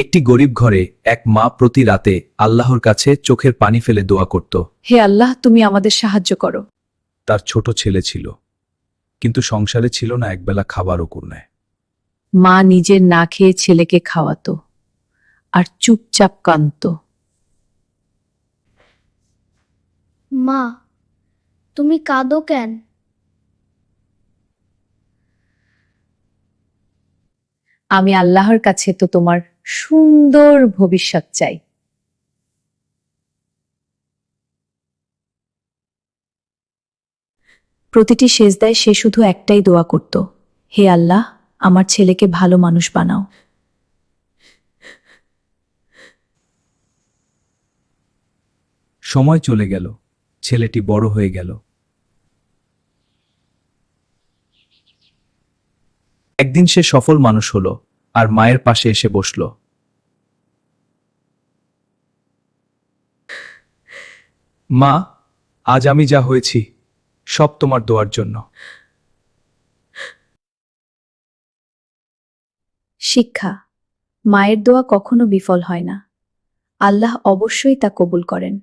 একটি গরিব ঘরে এক মা প্রতি রাতে আল্লাহর কাছে চোখের পানি ফেলে দোয়া করত। হে আল্লাহ, তুমি আমাদের সাহায্য করো। তার ছোট ছেলে ছিল, কিন্তু সংসারে ছিল না একবেলা খাবারও কুর্নায়। মা নিজের না খেয়ে ছেলেকে খাওয়াতো আর চুপচাপ কাঁদত। মা, তুমি কাঁদো কেন? আমি আল্লাহর কাছে তো তোমার সুন্দর ভবিষ্যৎ চাই। প্রতিটি সেজদায় সে শুধু একটাই দোয়া করত, হে আল্লাহ, আমার ছেলেকে ভালো মানুষ বানাও। সময় চলে গেল, ছেলেটি বড় হয়ে গেল। একদিন সে সফল মানুষ হলো আর মায়ের পাশে এসে বসল। মা, আজ আমি যা হয়েছি সব তোমার দোয়ার জন্য। শিক্ষা: মায়ের দোয়া কখনো বিফল হয় না, আল্লাহ অবশ্যই তা কবুল করেন।